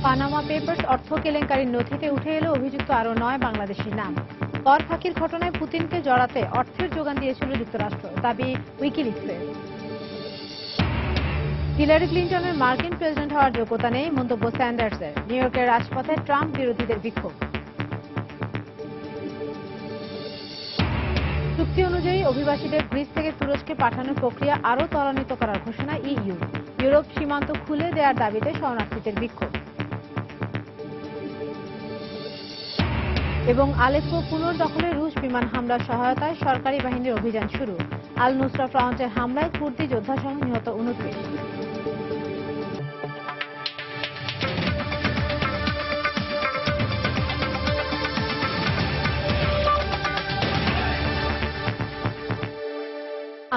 Panama papers অর্থ কেলেঙ্কারির নথিতে উঠে এলো অভিযুক্ত আরও 9 বাংলাদেশির নাম। কর ফাঁকির ঘটনায় পুতিনকে জড়াতে অর্থের যোগান দিয়েছিল যুক্তরাষ্ট্র, দাবি উইকিলিক্সের। হিলারি ক্লিনটনের মার্কিন প্রেসিডেন্ট হওয়ার যোগ্যতা নেই, মন্তব্য স্যান্ডার্সের। নিউ ইয়র্কের রাজপথে ট্রাম্প বিরোধীদের বিক্ষোভ। চুক্তি অনুযায়ী অভিবাসীদের গ্রিস থেকে তুরস্কে পাঠানোর প্রক্রিয়া আরও ত্বরান্বিত করার ঘোষণা ইইউ। ইউরোপ সীমান্ত খুলে দেওয়ার দাবিতে শরণার্থীদের বিক্ষোভ। এবং আলেপ্পো পুনর্দখলে রুশ বিমান হামলার সহায়তায় সরকারি বাহিনীর অভিযান শুরু। আল নুসরা ফ্রন্টের হামলায় কুর্দি যোদ্ধাসহ নিহত 29।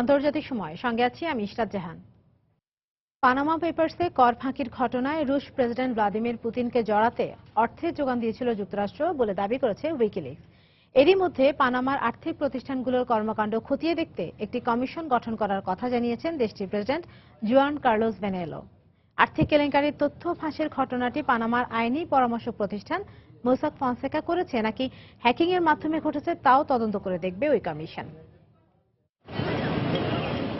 আন্তর্জাতিক সময়, সঙ্গে আছি আমি ইশরাত জাহান। পানামা পেপারসে কর ফাঁকির ঘটনায় রুশ প্রেসিডেন্ট ভ্লাদিমির পুতিনকে জড়াতে অর্থের যোগান দিয়েছিল যুক্তরাষ্ট্র বলে দাবি করেছে উইকিলিক্স। এরই মধ্যে পানামার আর্থিক প্রতিষ্ঠানগুলোর কর্মকাণ্ড খতিয়ে দেখতে একটি কমিশন গঠন করার কথা জানিয়েছেন দেশটির প্রেসিডেন্ট জুয়ান কার্লোস ভেনেলো। আর্থিক কেলেঙ্কারির তথ্য ফাঁসের ঘটনাটি পানামার আইনি পরামর্শক প্রতিষ্ঠান মোসাক ফনসেকা করেছে নাকি হ্যাকিং এর মাধ্যমে ঘটেছে তাও তদন্ত করে দেখবে ওই কমিশন।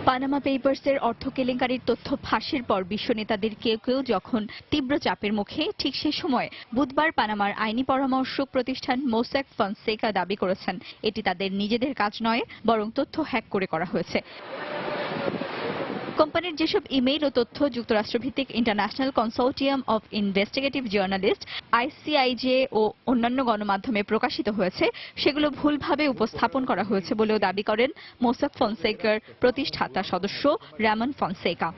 পানামা পেপারসের অর্থ কেলেঙ্কারির তথ্য ফাঁসের পর বিশ্ব নেতাদের কেউ কেউ যখন তীব্র চাপের মুখে, ঠিক সে সময় বুধবার পানামার আইনি পরামর্শক প্রতিষ্ঠান মোসাক ফনসেকা দাবি করেছেন এটি তাদের নিজেদের কাজ নয়, বরং তথ্য হ্যাক করে করা হয়েছে। কোম্পানির যেসব ইমেইল ও তথ্য যুক্তরাষ্ট্রভিত্তিক international consortium of investigative journalist ICIJ ও অন্যান্য গণমাধ্যমে প্রকাশিত হয়েছে সেগুলো ভুলভাবে উপস্থাপন করা হয়েছে বলেও দাবি করেন মোসাক ফনসেকার প্রতিষ্ঠাতা সদস্য রামন ফনসেকা।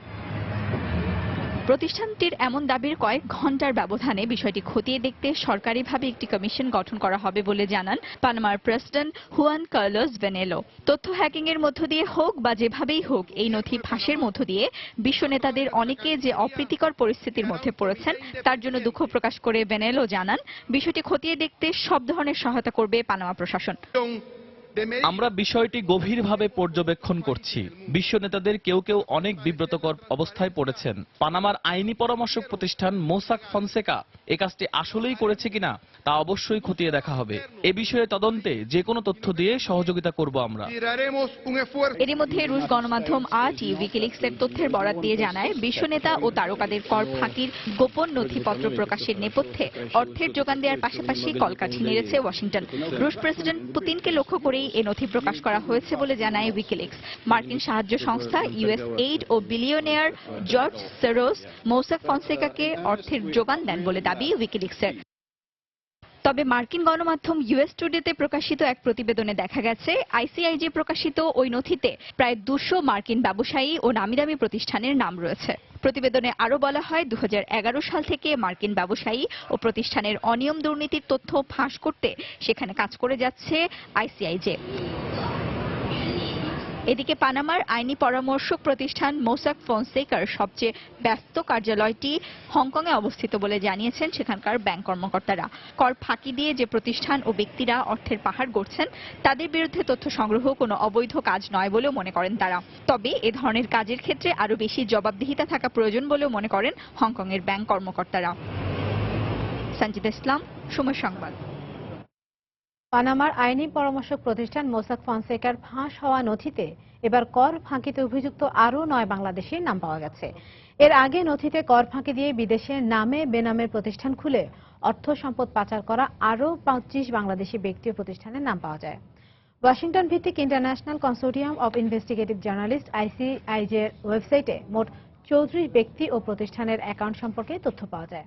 প্রতিষ্ঠানটির এমন দাবির কয়েক ঘণ্টার ব্যবধানে বিষয়টি খতিয়ে দেখতে সরকারিভাবে একটি কমিশন গঠন করা হবে বলে জানান পানামার প্রেসিডেন্ট হুয়ান কার্লোস ভেনেলো। তথ্য হ্যাকিং এর মধ্য দিয়ে হোক বা যেভাবেই হোক এই নথি ফাঁসের মধ্য দিয়ে বিশ্ব নেতাদের অনেকে যে অপ্রীতিকর পরিস্থিতির মধ্যে পড়েছেন তার জন্য দুঃখ প্রকাশ করে ভেনেলো জানান বিষয়টি খতিয়ে দেখতে সব ধরনের সহায়তা করবে পানামা প্রশাসন। আমরা বিষয়টি গভীরভাবে পর্যবেক্ষণ করছি। বিশ্ব নেতাদের কেউ কেউ অনেক বিব্রতকর অবস্থায় পড়েছেন। পানামার আইনি পরামর্শক প্রতিষ্ঠান মোসাক ফনসেকা এই কাজটি আসলেই করেছে কিনা তা অবশ্যই খতিয়ে দেখা হবে। এ বিষয়ে তদন্তে যে কোনো তথ্য দিয়ে সহযোগিতা করব আমরা। এরই মধ্যে রুশ গণমাধ্যম আরটি উইকিলিক্সের তথ্যের বরাত দিয়ে জানায় বিশ্ব নেতা ও তারকাদের কর ফাঁকির গোপন নথিপত্র প্রকাশের নেপথ্যে অর্থের যোগান দেওয়ার পাশাপাশি কলকাঠি নেড়েছে ওয়াশিংটন। রুশ প্রেসিডেন্ট পুতিনকে লক্ষ্য করেই এ নথি প্রকাশ করা হয়েছে বলে জানায় উইকিলিক্স। মার্কিন সাহায্য সংস্থা ইউএস এইড ও বিলিয়নিয়ার জর্জ সরোস মোসাক ফনসেকাকে অর্থের যোগান দেন বলে দাবি উইকিলিক্সের। তবে মার্কিন গণমাধ্যম ইউএস টুডেতে প্রকাশিত এক প্রতিবেদনে দেখা গেছে আইসিআইজে প্রকাশিত ওই নথিতে প্রায় 200 মার্কিন ব্যবসায়ী ও নামিদামি প্রতিষ্ঠানের নাম রয়েছে। প্রতিবেদনে আরও বলা হয় 2011 সাল থেকে মার্কিন ব্যবসায়ী ও প্রতিষ্ঠানের অনিয়ম দুর্নীতির তথ্য ফাঁস করতে সেখানে কাজ করে যাচ্ছে আইসিআইজে। এদিকে পানামার আইনি পরামর্শক প্রতিষ্ঠান মোসাক ফনসেকার সবচেয়ে ব্যস্ত কার্যালয়টি হংকংয়ে অবস্থিত বলে জানিয়েছেন সেখানকার ব্যাংক কর্মকর্তারা। কর ফাঁকি দিয়ে যে প্রতিষ্ঠান ও ব্যক্তিরা অর্থের পাহাড় গড়ছেন তাদের বিরুদ্ধে তথ্য সংগ্রহ কোনো অবৈধ কাজ নয় বলেও মনে করেন তারা। তবে এ ধরনের কাজের ক্ষেত্রে আরও বেশি জবাবদিহিতা থাকা প্রয়োজন বলেও মনে করেন হংকংয়ের ব্যাংক কর্মকর্তারা। সঞ্জিদা ইসলাম, সময় সংবাদ। পানামার আইনি পরামর্শক প্রতিষ্ঠান মোসাক ফনসেকার ফাঁস হওয়া নথিতে এবার কর ফাঁকিতে অভিযুক্ত আরও 9 বাংলাদেশির নাম পাওয়া গেছে। এর আগে নথিতে কর ফাঁকি দিয়ে বিদেশে নামে বেনামের প্রতিষ্ঠান খুলে অর্থ সম্পদ পাচার করা আরও 25 বাংলাদেশি ব্যক্তি ও প্রতিষ্ঠানের নাম পাওয়া যায়। ওয়াশিংটন ভিত্তিক international consortium of investigative journalist আইসিআইজের ওয়েবসাইটে মোট 34 ব্যক্তি ও প্রতিষ্ঠানের অ্যাকাউন্ট সম্পর্কে তথ্য পাওয়া যায়।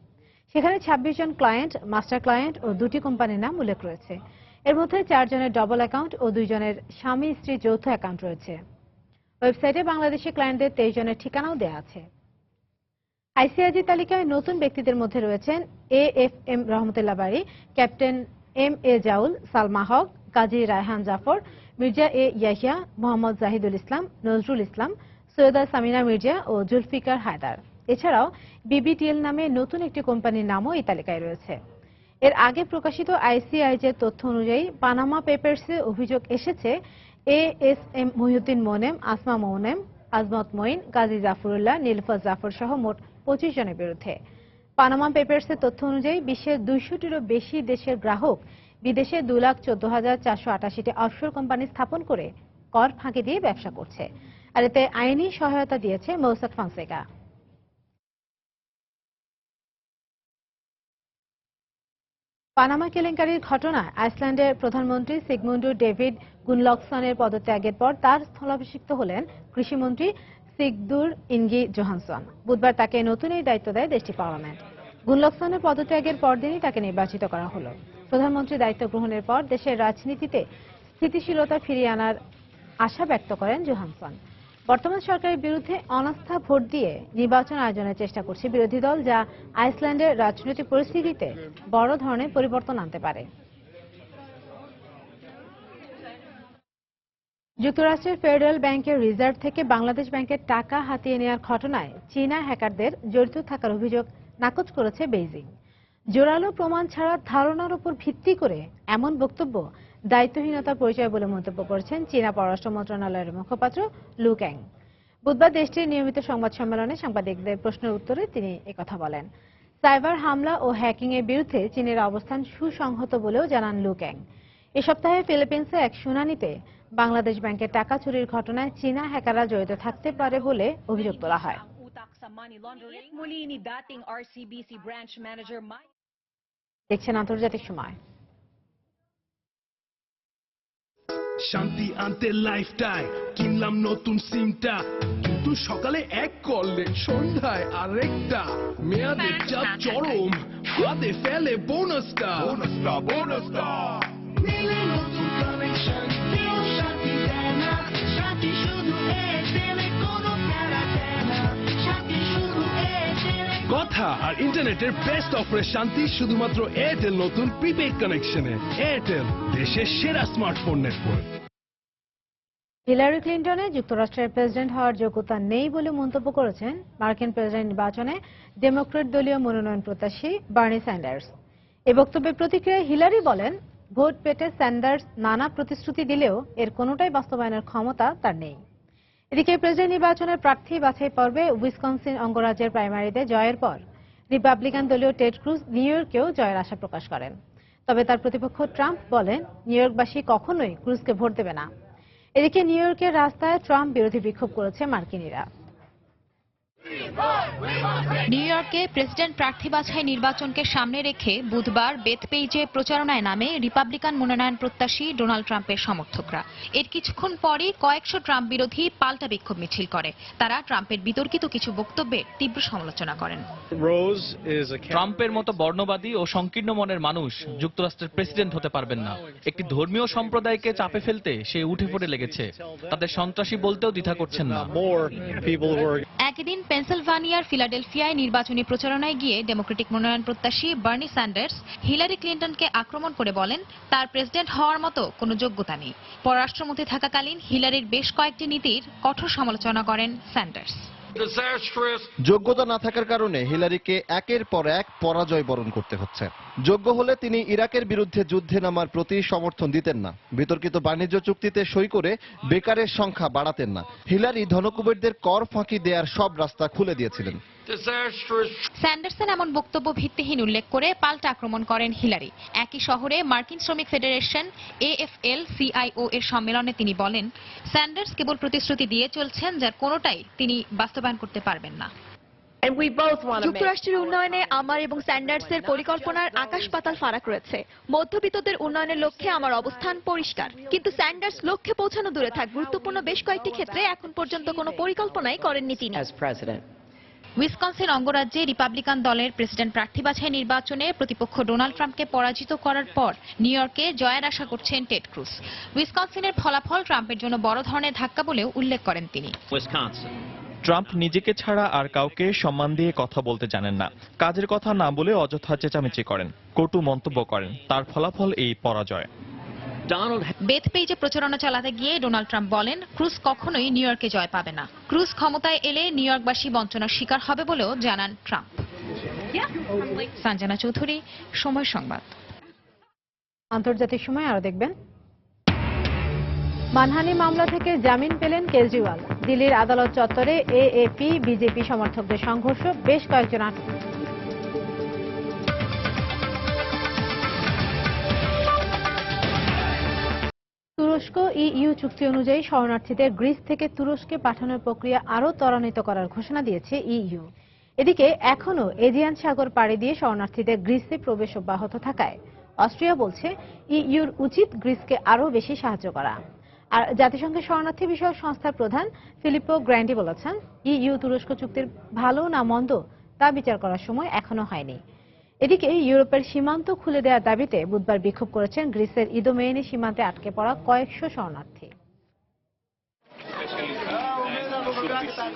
সেখানে 26 জন ক্লায়েন্ট, মাস্টার ক্লায়েন্ট ও 2টি কোম্পানির নাম উল্লেখ রয়েছে। এর মধ্যে 4 জনের ডবল অ্যাকাউন্ট ও 2 জনের স্বামী স্ত্রী যৌথ অ্যাকাউন্ট রয়েছে। ওয়েবসাইটে বাংলাদেশি ক্লায়েন্টদের 23 জনের ঠিকানাও দেওয়া আছে। আইসিআইজি তালিকায় নতুন ব্যক্তিদের মধ্যে রয়েছেন এএফএম রহমতুল্লাহ বাড়ি, captain M A Zaul, Salma হক, কাজী রায়হান জাফর, মির্জা এ ইয়াহিয়া, মোহাম্মদ জাহিদুল ইসলাম, নজরুল ইসলাম, সৈয়দা সামিনা মির্জা ও জুলফিকার হায়দার। এছাড়াও বিবিটিএল নামে নতুন একটি কোম্পানির নামও এই তালিকায় রয়েছে। এর আগে প্রকাশিত আইসিআইজের তথ্য অনুযায়ী পানামা পেপারসে অভিযোগ এসেছে এএসএম মহিউদ্দিন মোনেম, আসমা মোনেম, আজমত মঈন, কাজী জাফরুল্লাহ, নীলফাজ জাফর সহ মোট 25 জনের বিরুদ্ধে। পানামা পেপারসের তথ্য অনুযায়ী বিশ্বের 200টিরও বেশি দেশের গ্রাহক বিদেশে 2,14,488টি অফশোর কোম্পানি স্থাপন করে কর ফাঁকি দিয়ে ব্যবসা করছে, আর এতে আইনি সহায়তা দিয়েছে মোসাক ফনসেকা। পানামা কেলেঙ্কারির ঘটনায় আইসল্যান্ডের প্রধানমন্ত্রী সিগমুন্ডুর ডেভিড গুনলকসনের পদত্যাগের পর তার স্থলাভিষিক্ত হলেন কৃষিমন্ত্রী সিগদুর ইনগি জোহানসন। বুধবার তাকে নতুন এই দায়িত্ব দেয় দেশটির পার্লামেন্ট। গুনলকসনের পদত্যাগের পরদিনই তাকে নির্বাচিত করা হলো। প্রধানমন্ত্রী দায়িত্ব গ্রহণের পর দেশের রাজনীতিতে স্থিতিশীলতা ফিরিয়ে আনার আশা ব্যক্ত করেন জোহানসন। বর্তমান সরকারের বিরুদ্ধে অনাস্থা ভোট দিয়ে নির্বাচন আয়োজনের চেষ্টা করছে বিরোধী দল, যা আইসল্যান্ডের রাজনৈতিক পরিস্থিতিতে বড় ধরনের পরিবর্তন আনতে পারে। যুক্তরাষ্ট্রের ফেডারেল ব্যাংকের রিজার্ভ থেকে বাংলাদেশ ব্যাংকের টাকা হাতিয়ে নেওয়ার ঘটনায় চীনা হ্যাকারদের জড়িত থাকার অভিযোগ নাকচ করেছে বেইজিং। জোরালো প্রমাণ ছাড়া ধারণার উপর ভিত্তি করে এমন বক্তব্য দায়িত্বহীনতার পরিচয় বলে মন্তব্য করেছেন চীনা পররাষ্ট্র মন্ত্রণালয়ের মুখপাত্র লু ক্যাং। বুধবার দেশটির নিয়মিত সংবাদ সম্মেলনে সাংবাদিকদের প্রশ্নের উত্তরে তিনি একথা বলেন। সাইবার হামলা ও হ্যাকিং এর বিরুদ্ধে চীনের অবস্থান সুসংহত বলেও জানান লু ক্যাং। এ সপ্তাহে ফিলিপিন্সে এক শুনানিতে বাংলাদেশ ব্যাংকের টাকা চুরির ঘটনায় চীনা হ্যাকাররা জড়িত থাকতে পারে বলে অভিযোগ তোলা হয়। দেখছেন আন্তর্জাতিক সময়। শান্তি আনতে লাইফটাই কিনলাম নতুন সিমটা, কিন্তু সকালে এক করলে সন্ধ্যায় আরেকটা। মেয়াদের যা চরম, হাতে ফেলে বোনাসটা। নিলে নতুন কানেকশন, কেউ শান্তি দেয় না। শান্তি শুধু এয়ারটেলে, কোনো প্যারা দেয় না। শান্তি শুধু এয়ারটেলে। কথা আর ইন্টারনেটের বেস্ট অফারে শান্তি শুধুমাত্র এয়ারটেল নতুন প্রিপেড কানেকশনে। এয়ারটেল, দেশের সেরা স্মার্টফোন নেটওয়ার্ক। হিলারি ক্লিন্টনের যুক্তরাষ্ট্রের প্রেসিডেন্ট হওয়ার যোগ্যতা নেই বলে মন্তব্য করেছেন মার্কিন প্রেসিডেন্ট নির্বাচনে ডেমোক্র্যাট দলীয় মনোনয়ন প্রত্যাশী বার্নি স্যান্ডার্স। এ বক্তব্যের প্রতিক্রিয়ায় হিলারি বলেন, ভোট পেটে স্যান্ডার্স নানা প্রতিশ্রুতি দিলেও এর কোনোটাই বাস্তবায়নের ক্ষমতা তার নেই। এদিকে প্রেসিডেন্ট নির্বাচনের প্রার্থী বাছাই পর্বে উইসকনসিন অঙ্গরাজ্যের প্রাইমারিতে জয়ের পর রিপাবলিকান দলীয় টেড ক্রুজ নিউ ইয়র্কেও জয়ের আশা প্রকাশ করেন। তবে তার প্রতিপক্ষ ট্রাম্প বলেন, নিউ ইয়র্কবাসী কখনোই ক্রুজকে ভোট দেবে না। এদিকে নিউ ইয়র্কের রাস্তায় ট্রাম্প বিরোধী বিক্ষোভ করেছে মার্কিনীরা। নিউ ইয়র্কে প্রেসিডেন্ট প্রার্থী বাছাই নির্বাচনকে সামনে রেখে বুধবার বেথপেইজে প্রচারণায় নামে রিপাবলিকান মনোনয়ন প্রত্যাশী ডোনাল্ড ট্রাম্পের সমর্থকরা। এর কিছুক্ষণ পরই কয়েকশো ট্রাম্প বিরোধী পাল্টা বিক্ষোভ মিছিল করে। তারা ট্রাম্পের বিতর্কিত কিছু বক্তব্যের তীব্র সমালোচনা করেন। ট্রাম্পের মতো বর্ণবাদী ও সংকীর্ণ মনের মানুষ যুক্তরাষ্ট্রের প্রেসিডেন্ট হতে পারবেন না। একটি ধর্মীয় সম্প্রদায়কে চাপে ফেলতে সে উঠে পড়ে লেগেছে। তাদের সন্ত্রাসী বলতেও দ্বিধা করছেন না। একদিন পেনসিলভানিয়ার ফিলাডেলফিয়ায় নির্বাচনী প্রচারণায় গিয়ে ডেমোক্রেটিক মনোনয়ন প্রত্যাশী বার্নি স্যান্ডার্স হিলারি ক্লিন্টনকে আক্রমণ করে বলেন, তার প্রেসিডেন্ট হওয়ার মতো কোনো যোগ্যতা নেই। পররাষ্ট্রমন্ত্রী থাকাকালীন হিলারির বেশ কয়েকটি নীতির কঠোর সমালোচনা করেন স্যান্ডার্স। যোগ্যতা না থাকার কারণে হিলারিকে একের পর এক পরাজয় বরণ করতে হচ্ছে। যোগ্য হলে তিনি ইরাকের বিরুদ্ধে যুদ্ধে নামার প্রতি সমর্থন দিতেন না, বিতর্কিত বাণিজ্য চুক্তিতে সই করে বেকারের সংখ্যা বাড়াতেন না। হিলারি ধনকুবেরদের কর ফাঁকি দেওয়ার সব রাস্তা খুলে দিয়েছিলেন। স্যান্ডার্সের এমন বক্তব্য ভিত্তিহীন উল্লেখ করে পাল্টা আক্রমণ করেন হিলারি। একই শহরে মার্কিন শ্রমিক ফেডারেশন AFL-CIO এর সম্মেলনে তিনি বলেন, স্যান্ডার্স কেবল প্রতিশ্রুতি দিয়ে চলছেন, যার কোনোটাই তিনি বাস্তবায়ন করতে পারবেন না। যুক্তরাষ্ট্রের উন্নয়নে আমার এবং স্যান্ডার্সের পরিকল্পনার আকাশ পাতাল ফারাক রয়েছে। মধ্যবিত্তদের উন্নয়নের লক্ষ্যে আমার অবস্থান পরিষ্কার, কিন্তু স্যান্ডার্স লক্ষ্যে পৌঁছানো দূরে থাক গুরুত্বপূর্ণ বেশ কয়েকটি ক্ষেত্রে এখন পর্যন্ত কোনো পরিকল্পনাই করেননি তিনি। উইসকনসিন অঙ্গরাজ্যে রিপাবলিকান দলের প্রেসিডেন্ট প্রার্থী বাছাই নির্বাচনে প্রতিপক্ষ ডোনাল্ড ট্রাম্পকে পরাজিত করার পর নিউ ইয়র্কে জয়ের আশা করছেন টেড ক্রুজ। উইসকনসিনের ফলাফল ট্রাম্পের জন্য বড় ধরনের ধাক্কা বলেও উল্লেখ করেন তিনি। ট্রাম্প নিজেকে ছাড়া আর কাউকে সম্মান দিয়ে কথা বলতে জানেন না। কাজের কথা না বলে অযথা চেঁচামেচি করেন, কটু মন্তব্য করেন। তার ফলাফল এই পরাজয়। বেথপেইজে প্রচারণা চালাতে গিয়ে ডোনাল্ড ট্রাম্প বলেন, ক্রুজ কখনোই নিউ ইয়র্কে জয় পাবে না। ক্রুজ ক্ষমতায় এলে নিউ ইয়র্কবাসী বঞ্চনার শিকার হবে বলেও জানান ট্রাম্প। সঞ্জনা চৌধুরী, সময় সংবাদ। আন্তর্জাতিক সময় আরো দেখবেন। মানহানি মামলা থেকে জামিন পেলেন কেজরিওয়াল। দিল্লির আদালত চত্বরে AAP বিজেপি সমর্থকদের সংঘর্ষ, বেশ কয়েকজন তুরস্ক ইইউ চুক্তি অনুযায়ী শরণার্থীদের গ্রিস থেকে তুরস্কে পাঠানোর প্রক্রিয়া আরও ত্বরান্বিত করার ঘোষণা দিয়েছে ইইউ। এদিকে এখনও এজিয়ান সাগর পাড়ি দিয়ে শরণার্থীদের গ্রিসে প্রবেশ অব্যাহত থাকায় অস্ট্রিয়া বলছে ইইউর উচিত গ্রিসকে আরও বেশি সাহায্য করা। আর জাতিসংঘের শরণার্থী বিষয়ক সংস্থার প্রধান ফিলিপো গ্র্যান্ডি বলেছেন, ইইউ তুরস্ক চুক্তির ভালো না মন্দ তা বিচার করার সময় এখনো হয়নি। এদিকে ইউরোপের সীমান্ত খুলে দেওয়ার দাবিতে বুধবার বিক্ষোভ করেছেন গ্রিসের ইদোমেইনি সীমান্তে আটকে পড়া কয়েকশো শরণার্থী।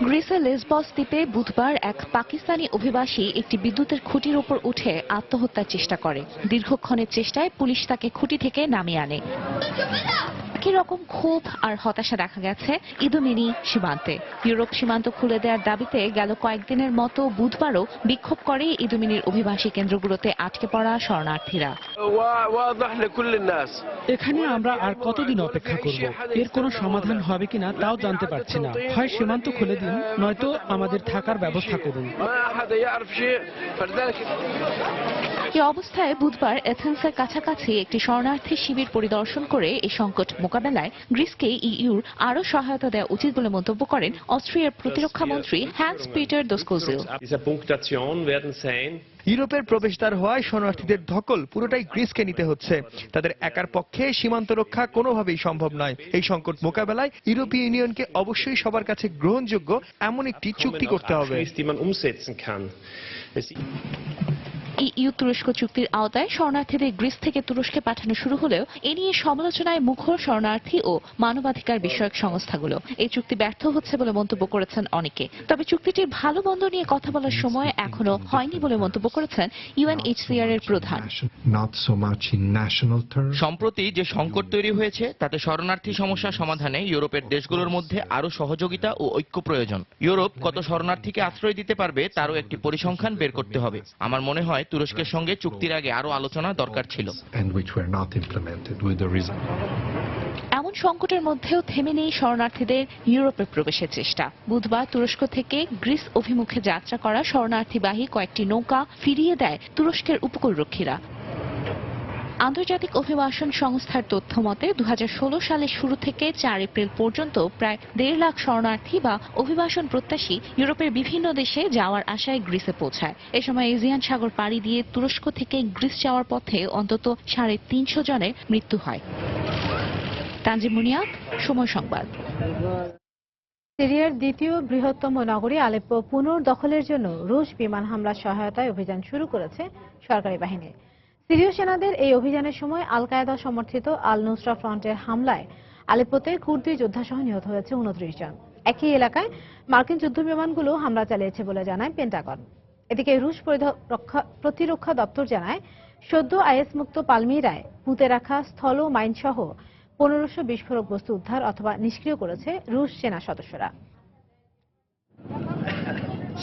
গ্রিসের লেসবস দ্বীপে বুধবার এক পাকিস্তানি অভিবাসী একটি বিদ্যুতের খুঁটির উপর উঠে আত্মহত্যার চেষ্টা করে। দীর্ঘক্ষণের চেষ্টায় পুলিশ তাকে খুঁটি থেকে নামিয়ে আনে। একই রকম ক্ষোভ আর হতাশা দেখা গেছে ইদোমেনি সীমান্তে। ইউরোপ সীমান্ত খুলে দেওয়ার দাবিতে গেল কয়েকদিনের মতো বুধবারও বিক্ষোভ করে ইদোমেনির অভিবাসী কেন্দ্রগুলোতে আটকে পড়া শরণার্থীরা। এখানে আমরা আর কতদিন অপেক্ষা করব? এর কোনো সমাধান হবে কিনা তাও জানতে পারছি না। হয় সীমান্ত খুলে দিন, নয়তো আমাদের থাকার ব্যবস্থা করুন। এই অবস্থায় বুধবার এথেন্সের কাছাকাছি একটি শরণার্থী শিবির পরিদর্শন করে এই সংকট মোকাবেলায় গ্রিসকে ইইউর আরও সহায়তা দেওয়া উচিত বলে মন্তব্য করেন অস্ট্রিয়ার প্রতিরক্ষা মন্ত্রী হ্যান্স পিটার দোস্কোজিল। ইউরোপের প্রবেশদ্বার হওয়ায় শরণার্থীদের ধকল পুরোটাই গ্রিসকে নিতে হচ্ছে। তাদের একার পক্ষে সীমান্ত রক্ষা কোনোভাবেই সম্ভব নয়। এই সংকট মোকাবেলায় ইউরোপীয় ইউনিয়নকে অবশ্যই সবার কাছে গ্রহণযোগ্য এমন একটি চুক্তি করতে হবে। ইইউ তুরস্ক চুক্তির আওতায় শরণার্থীদের গ্রিস থেকে তুরস্কে পাঠানো শুরু হলেও এ নিয়ে সমালোচনায় মুখর শরণার্থী ও মানবাধিকার বিষয়ক সংস্থাগুলো। এই চুক্তি ব্যর্থ হচ্ছে বলে মন্তব্য করেছেন অনেকে। তবে চুক্তিটির ভালো মন্দ নিয়ে কথা বলার সময় এখনো হয়নি বলে মন্তব্য করেছেন ইউএনএইচসিআর এর প্রধান। সম্প্রতি যে সংকট তৈরি হয়েছে তাতে শরণার্থী সমস্যা সমাধানে ইউরোপের দেশগুলোর মধ্যে আরও সহযোগিতা ও ঐক্য প্রয়োজন। ইউরোপ কত শরণার্থীকে আশ্রয় দিতে পারবে তারও একটি পরিসংখ্যান বের করতে হবে। আমার মনে হয় তুরস্কের সঙ্গে চুক্তির আগে আরো আলোচনা দরকার ছিল। এমন সংকটের মধ্যেও থেমে নেই শরণার্থীদের ইউরোপে প্রবেশের চেষ্টা। বুধবার তুরস্ক থেকে গ্রিস অভিমুখে যাত্রা করা শরণার্থীবাহী কয়েকটি নৌকা ফিরিয়ে দেয় তুরস্কের উপকূলরক্ষীরা। আন্তর্জাতিক অভিবাসন সংস্থার তথ্য মতে 2016 সালের শুরু থেকে 4 এপ্রিল পর্যন্ত প্রায় 1.5 লাখ শরণার্থী বা অভিবাসন প্রত্যাশী ইউরোপের বিভিন্ন দেশে যাওয়ার আশায় গ্রিসে পৌঁছায়। এ সময় এজিয়ান সাগর পাড়ি দিয়ে তুরস্ক থেকে গ্রিস যাওয়ার পথে অন্তত 350 জনের মৃত্যু হয়। তানজিম মুনিয়া, সময় সংবাদ। সিরিয়ার দ্বিতীয় বৃহত্তম নগরী আলেপ্পো পুনর্দখলের জন্য রুশ বিমান হামলার সহায়তায় অভিযান শুরু করেছে সরকারি বাহিনী। সিরীয় সেনাদের এই অভিযানের সময় আল কায়েদা সমর্থিত আল নুসরা ফ্রন্টের হামলায় আলেপ্পোতে কুর্দি যোদ্ধাসহ নিহত হয়েছে 29 জন। একই এলাকায় মার্কিন যুদ্ধবিমানগুলো হামলা চালিয়েছে বলে জানায় পেন্টাগন। এদিকে রুশ প্রতিরক্ষা দপ্তর জানায় সদ্য আইএস মুক্ত পালমিরায় পুঁতে রাখা স্থল মাইন সহ 1500 বিস্ফোরক বস্তু উদ্ধার অথবা নিষ্ক্রিয় করেছে রুশ সেনা সদস্যরা।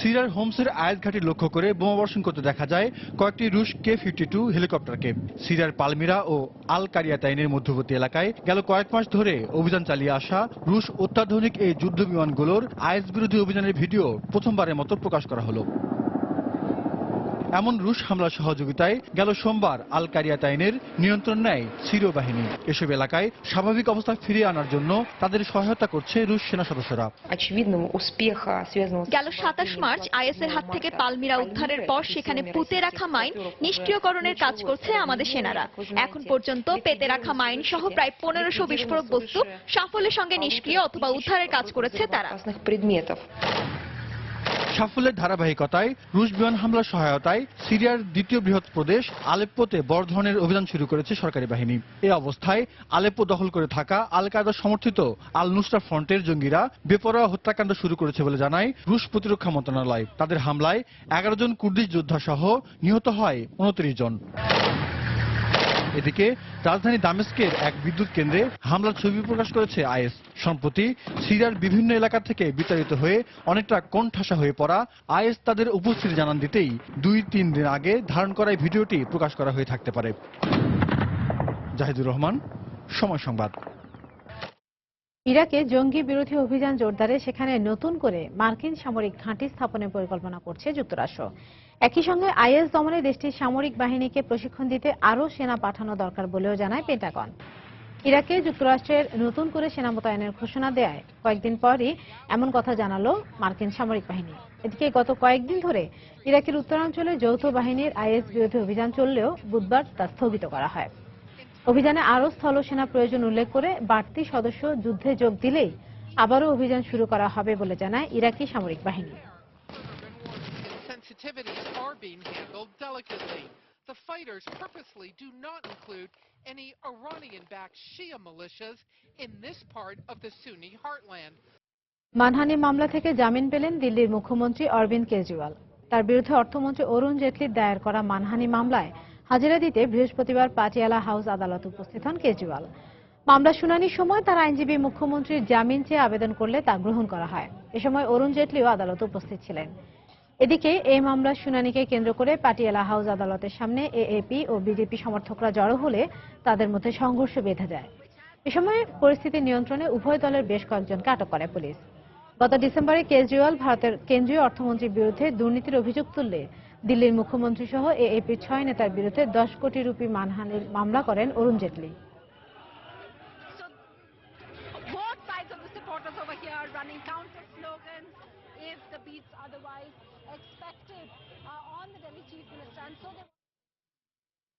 সিরিয়ার হোমসের আয়াত ঘাঁটি লক্ষ্য করে বোমাবর্ষণ করতে দেখা যায় কয়েকটি রুশ K-52 হেলিকপ্টারকে। সিরিয়ার পালমিরা ও আল কারিয়াতাইনের মধ্যবর্তী এলাকায় গেল কয়েক মাস ধরে অভিযান চালিয়ে আসা রুশ অত্যাধুনিক এই যুদ্ধ বিমানগুলোর আইএস বিরোধী অভিযানের ভিডিও প্রথমবারের মতো প্রকাশ করা হলো। এমন রুশ হামলার সহযোগিতায় গেল সোমবার আল কারিয়াতাইনের নিয়ন্ত্রণ নেয় সিরীয় বাহিনী। এসব এলাকায় স্বাভাবিক অবস্থা ফিরিয়ে আনার জন্য তাদের সহায়তা করছে রুশ সেনা সদস্যরা। গেল 27 মার্চ আইএস এর হাত থেকে পালমিরা উদ্ধারের পর সেখানে পুঁতে রাখা মাইন নিষ্ক্রিয়করণের কাজ করছে আমাদের সেনারা। এখন পর্যন্ত পেতে রাখা মাইন সহ প্রায় 1500 বিস্ফোরক বস্তু সাফল্যের সঙ্গে নিষ্ক্রিয় অথবা উদ্ধারের কাজ করেছে তারা। সাফল্যের ধারাবাহিকতায় রুশ বিমান হামলার সহায়তায় সিরিয়ার দ্বিতীয় বৃহৎ প্রদেশ আলেপ্পোতে বড় ধরনের অভিযান শুরু করেছে সরকারি বাহিনী। এই অবস্থায় আলেপ্পো দখল করে থাকা আল কায়েদা সমর্থিত আল নুসরা ফ্রন্টের জঙ্গিরা বেপরোয়া হত্যাকাণ্ড শুরু করেছে বলে জানায় রুশ প্রতিরক্ষা মন্ত্রণালয়। তাদের হামলায় 11 জন কুর্দি যোদ্ধা সহ নিহত হয় 29 জন। এদিকে রাজধানী দামেস্কের এক বিদ্যুৎ কেন্দ্রে হামলার ছবি প্রকাশ করেছে আইএস। সম্প্রতি সিরিয়ার বিভিন্ন এলাকা থেকে বিতাড়িত হয়ে অনেকটা কোণঠাসা হয়ে পড়া আইএস তাদের উপস্থিতি জানান দিতেই 2-3 দিন আগে ধারণ করা ভিডিওটি প্রকাশ করা হয়ে থাকতে পারে। জাহিদুর রহমান, সময় সংবাদ। ইরাকে জঙ্গি বিরোধী অভিযান জোরদারে সেখানে নতুন করে মার্কিন সামরিক ঘাঁটি স্থাপনের পরিকল্পনা করছে যুক্তরাষ্ট্র। একই সঙ্গে আইএস দমনে দেশটির সামরিক বাহিনীকে প্রশিক্ষণ দিতে আরও সেনা পাঠানো দরকার বলেও জানায় পেন্টাগন। ইরাকে যুক্তরাষ্ট্রের নতুন করে সেনা মোতায়েনের ঘোষণা দেয় কয়েকদিন পরই এমন কথা জানালো মার্কিন সামরিক বাহিনী। এদিকে গত কয়েকদিন ধরে ইরাকের উত্তরাঞ্চলে যৌথ বাহিনীর আইএস বিরোধী অভিযান চললেও বুধবার তা স্থগিত করা হয়। অভিযানে আরও স্থল সেনা প্রয়োজন উল্লেখ করে বাড়তি সদস্য যুদ্ধে যোগ দিলেই আবারও অভিযান শুরু করা হবে বলে জানায় ইরাকি সামরিক বাহিনী। Sensitivities are being handled delicately. The fighters purposely do not include any Iranian-backed Shia militias in this part of the Sunni heartland. মানহানি মামলা থেকে জামিন পেলেন দিল্লির মুখ্যমন্ত্রী অরবিন্দ কেজরিওয়াল। তার বিরুদ্ধে অর্থমন্ত্রী অরুণ জেটলির দায়ের করা মানহানি মামলায় হাজিরা দিতে বৃহস্পতিবার পাটিয়ালা হাউস আদালতে উপস্থিত হন কেজরিওয়াল। মামলা শুনানির সময় তার আইনজীবী মুখ্যমন্ত্রীর জামিন চেয়ে আবেদন করলে তা গ্রহণ করা হয়। এ সময় অরুণ জেটলিও আদালতে উপস্থিত ছিলেন। এদিকে এই মামলার শুনানিকে কেন্দ্র করে পাটিয়ালা হাউস আদালতের সামনে এএপি ও বিজেপি সমর্থকরা জড়ো হলে তাদের মধ্যে সংঘর্ষ বেঁধে যায়। এ সময় পরিস্থিতি নিয়ন্ত্রণে উভয় দলের বেশ কয়েকজনকে আটক করে পুলিশ। গত ডিসেম্বরে কেজরিওয়াল ভারতের কেন্দ্রীয় অর্থমন্ত্রীর বিরুদ্ধে দুর্নীতির অভিযোগ তুললে দিল্লির মুখ্যমন্ত্রী সহ এএপির ৬ নেতার বিরুদ্ধে ১০ কোটি রুপি মানহানির মামলা করেন অরুণ জেটলি।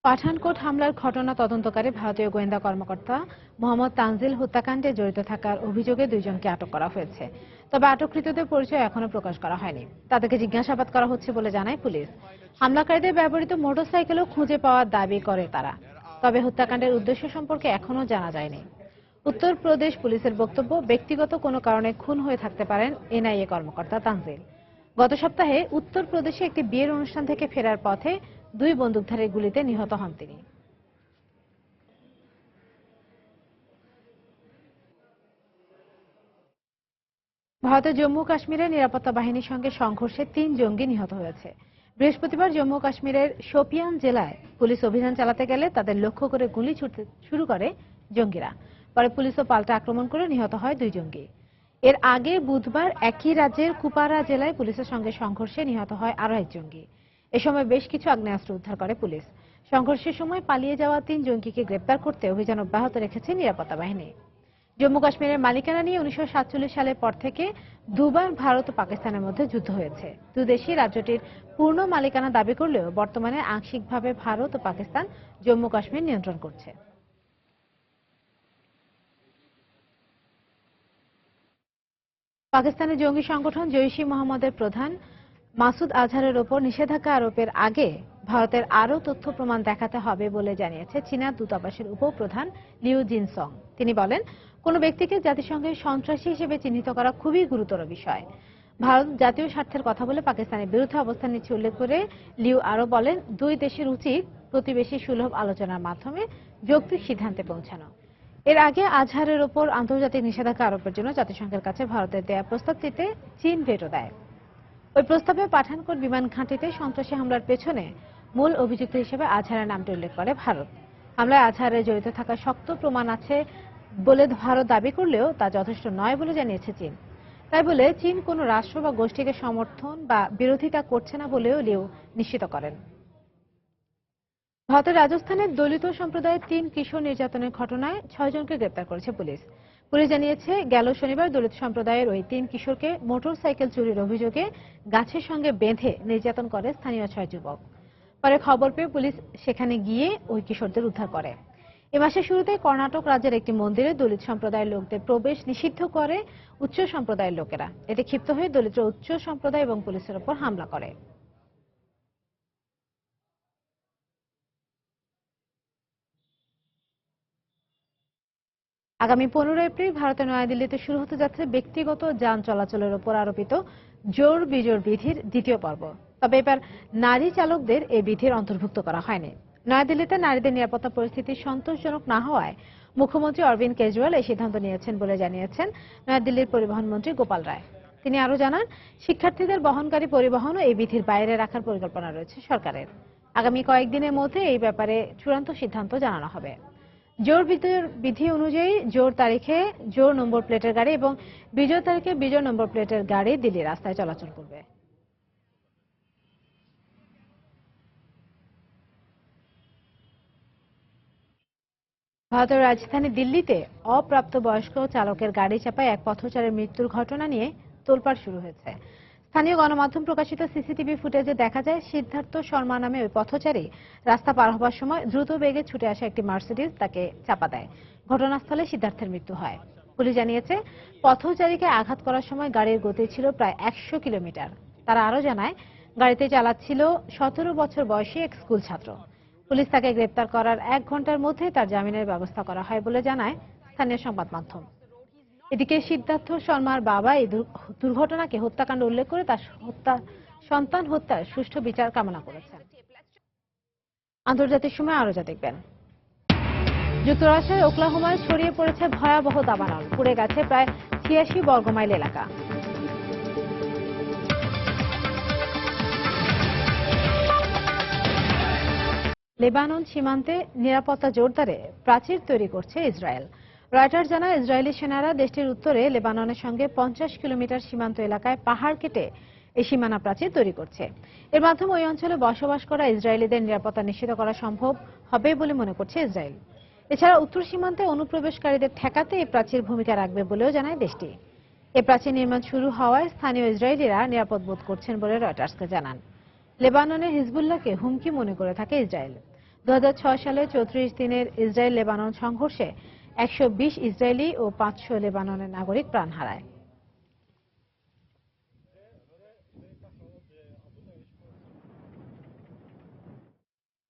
পাঠানকোট হামলার ঘটনা তদন্তকারী ভারতীয় গোয়েন্দা কর্মকর্তা মোহাম্মদ তানজিল হত্যাকাণ্ডে জড়িত থাকার অভিযোগে ২ জনকে আটক করা হয়েছে। তবে আটককৃতদের পরিচয় এখনো প্রকাশ করা হয়নি। তাদেরকে জিজ্ঞাসাবাদ করা হচ্ছে বলে জানায় পুলিশ। হামলাকারীদের ব্যবহৃত মোটরসাইকেলও খুঁজে পাওয়ার দাবি করে তারা। তবে হত্যাকাণ্ডের উদ্দেশ্য সম্পর্কে এখনো জানা যায়নি। উত্তরপ্রদেশ পুলিশের বক্তব্য, ব্যক্তিগত কোনো কারণে খুন হয়ে থাকতে পারেন এনআইএ কর্মকর্তা তানজিল। গত সপ্তাহে উত্তরপ্রদেশে একটি বিয়ের অনুষ্ঠান থেকে ফেরার পথে ২ বন্দুকধারীর গুলিতে নিহত হন তিনি। ভারতের জম্মু কাশ্মীরের নিরাপত্তা বাহিনীর সঙ্গে সংঘর্ষে ৩ জঙ্গি নিহত হয়েছে। বৃহস্পতিবার জম্মু কাশ্মীরের শোপিয়ান জেলায় পুলিশ অভিযান চালাতে গেলে তাদের লক্ষ্য করে গুলি ছুড়তে শুরু করে জঙ্গিরা। পরে পুলিশও পাল্টা আক্রমণ করে নিহত হয় ২ জঙ্গি। এর আগে বুধবার একই রাজ্যের কুপারা জেলায় পুলিশের সঙ্গে সংঘর্ষে নিহত হয় আরও ১ জঙ্গি। এ সময় বেশ কিছু আগ্নেয়াস্ত্র উদ্ধার করে পুলিশ। সংঘর্ষের সময় পালিয়ে যাওয়া ৩ জঙ্গিকে গ্রেপ্তার করতে অভিযান অব্যাহত রেখেছে নিরাপত্তা বাহিনী। জম্মু কাশ্মীরের মালিকানা নিয়ে ১৯৪৭ সালের পর থেকে দুবার ভারত ও পাকিস্তানের মধ্যে যুদ্ধ হয়েছে। দুদেশই রাজ্যটির পূর্ণ মালিকানা দাবি করলেও বর্তমানে আংশিকভাবে ভারত ও পাকিস্তান জম্মু কাশ্মীর নিয়ন্ত্রণ করছে। পাকিস্তানের জঙ্গি সংগঠন জৈশ-ই মোহাম্মদের প্রধান মাসুদ আজহারের ওপর নিষেধাজ্ঞা আরোপের আগে ভারতের আরও তথ্য প্রমাণ দেখাতে হবে বলে জানিয়েছে চীনা দূতাবাসের উপপ্রধান লিউ জিনসং। তিনি বলেন, কোনো ব্যক্তিকে জাতিসংঘের সন্ত্রাসী হিসেবে চিহ্নিত করা খুবই গুরুতর বিষয়। ভারত জাতীয় স্বার্থের কথা বলে পাকিস্তানের বিরুদ্ধে অবস্থান নিচ্ছে উল্লেখ করে লিউ আরও বলেন, ২ দেশের উচিত প্রতিবেশী সুলভ আলোচনার মাধ্যমে যৌক্তিক সিদ্ধান্তে পৌঁছানো। এর আগে আজহারের ওপর আন্তর্জাতিক নিষেধাজ্ঞা আরোপের জন্য জাতিসংঘের কাছে ভারতের দেয়া প্রস্তাবটিতে চীন ভেটো দেয়। ওই প্রস্তাবে পাঠানকোট বিমান ঘাঁটিতে সন্ত্রাসী হামলার পেছনে মূল অভিযুক্ত হিসেবে আজহারের নামটি উল্লেখ করে ভারত। হামলায় আজহারের জড়িত থাকার শক্ত প্রমাণ আছে বলে ভারত দাবি করলেও তা যথেষ্ট নয় বলে জানিয়েছে চীন। তাই বলে চীন কোনো রাষ্ট্র বা গোষ্ঠীকে সমর্থন বা বিরোধিতা করছে না বলেও লিউ নিশ্চিত করেন। ভারতের রাজস্থানের দলিত সম্প্রদায়ের ৩ কিশোর নির্যাতনের ঘটনায় ৬ জনকে গ্রেপ্তার করেছে পুলিশ। পুলিশ জানিয়েছে, গেল শনিবার দলিত সম্প্রদায়ের ওই ৩ কিশোরকে মোটরসাইকেল চুরির অভিযোগে গাছের সঙ্গে বেঁধে নির্যাতন করে স্থানীয় ৬ যুবক। পরে খবর পেয়ে পুলিশ সেখানে গিয়ে ওই কিশোরদের উদ্ধার করে। এ মাসের শুরুতে কর্ণাটক রাজ্যের একটি মন্দিরে দলিত সম্প্রদায়ের লোকদের প্রবেশ নিষিদ্ধ করে উচ্চ সম্প্রদায়ের লোকেরা। এতে ক্ষিপ্ত হয়ে দলিতরা উচ্চ সম্প্রদায় এবং পুলিশের ওপর হামলা করে। আগামী ১৫ এপ্রিল ভারতের নয়াদিল্লিতে শুরু হতে যাচ্ছে ব্যক্তিগত যান চলাচলের ওপর আরোপিত জোর বিজোর বিধির ২য় পর্ব। তবে এবার নারী চালকদের এই বিধির অন্তর্ভুক্ত করা হয়নি। নয়াদিল্লিতে নারীদের নিরাপত্তা পরিস্থিতি সন্তোষজনক না হওয়ায় মুখ্যমন্ত্রী অরবিন্দ কেজরিওয়াল এই সিদ্ধান্ত নিয়েছেন বলে জানিয়েছেন নয়াদিল্লির পরিবহন মন্ত্রী গোপাল রায়। তিনি আরও জানান, শিক্ষার্থীদের বহনকারী পরিবহনও এই বিধির বাইরে রাখার পরিকল্পনা রয়েছে সরকারের। আগামী কয়েকদিনের মধ্যে এই ব্যাপারে চূড়ান্ত সিদ্ধান্ত জানানো হবে। জোর বিধি অনুযায়ী জোর তারিখে জোর নম্বর প্লেটের গাড়ি এবং বিজয় তারিখে বিজয় নম্বর প্লেটের গাড়ি দিল্লি রাস্তায় চলাচল করবে। ভারতের রাজধানী দিল্লিতে অপ্রাপ্তবয়স্ক চালকের গাড়ি চাপায় এক পথচারীর মৃত্যুর ঘটনা নিয়ে তোলপাড় শুরু হয়েছে। স্থানীয় গণমাধ্যম প্রকাশিত সিসিটিভি ফুটেজে দেখা যায় সিদ্ধার্থ শর্মা নামে ওই পথচারী রাস্তা পার হবার সময় দ্রুত বেগে ছুটে আসা একটি মার্সিডিজ তাকে চাপা দেয়। ঘটনাস্থলে সিদ্ধার্থের মৃত্যু হয়। পুলিশ জানিয়েছে, পথচারীকে আঘাত করার সময় গাড়ির গতি ছিল প্রায় 100 কিলোমিটার। তারা আরও জানায়, গাড়িতে চালাচ্ছিল 17 বছর বয়সী এক স্কুল ছাত্র। পুলিশ তাকে গ্রেপ্তার করার 1 ঘন্টার মধ্যে তার জামিনের ব্যবস্থা করা হয় বলে জানায় স্থানীয় সংবাদ মাধ্যম। এদিকে সিদ্ধার্থ শর্মার বাবা এই দুর্ঘটনাকে হত্যাকাণ্ড উল্লেখ করে তার সন্তান হত্যার সুষ্ঠু বিচার কামনা করেছেন। আন্তর্জাতিক সময় আরো যা দেখবেন। যুক্তরাষ্ট্রের ওকলাহোমায় ছড়িয়ে পড়েছে ভয়াবহ দাবানল। পুড়ে গেছে প্রায় 86 বর্গমাইল এলাকা। লেবানন সীমান্তে নিরাপত্তা জোরদারে প্রাচীর তৈরি করছে ইসরায়েল। রয়টার্স জানায়, ইসরায়েলি সেনারা দেশটির উত্তরে লেবাননের সঙ্গে 50 কিলোমিটার সীমান্ত এলাকায় পাহাড় কেটে এই সীমানা প্রাচীর তৈরি করছে। এর মাধ্যমে ওই অঞ্চলে বসবাস করা ইসরায়েলিদের নিরাপত্তা নিশ্চিত করা সম্ভব হবে বলে মনে করছে ইসরায়েল। এছাড়া উত্তর সীমান্তে অনুপ্রবেশকারীদের ঠেকাতে এই প্রাচীর ভূমিকা রাখবে বলেও জানায় দেশটি। এই প্রাচীর নির্মাণ শুরু হওয়ায় স্থানীয় ইসরায়েলিরা নিরাপদ বোধ করছেন বলে রয়টার্সকে জানান। লেবাননের হিজবুল্লাহকে হুমকি মনে করে থাকে ইসরায়েল। 2006 সালে 34 দিনের ইসরায়েল লেবানন সংঘর্ষে 120 ইসরায়েলি ও 500 লেবাননের নাগরিক প্রাণ হারায়।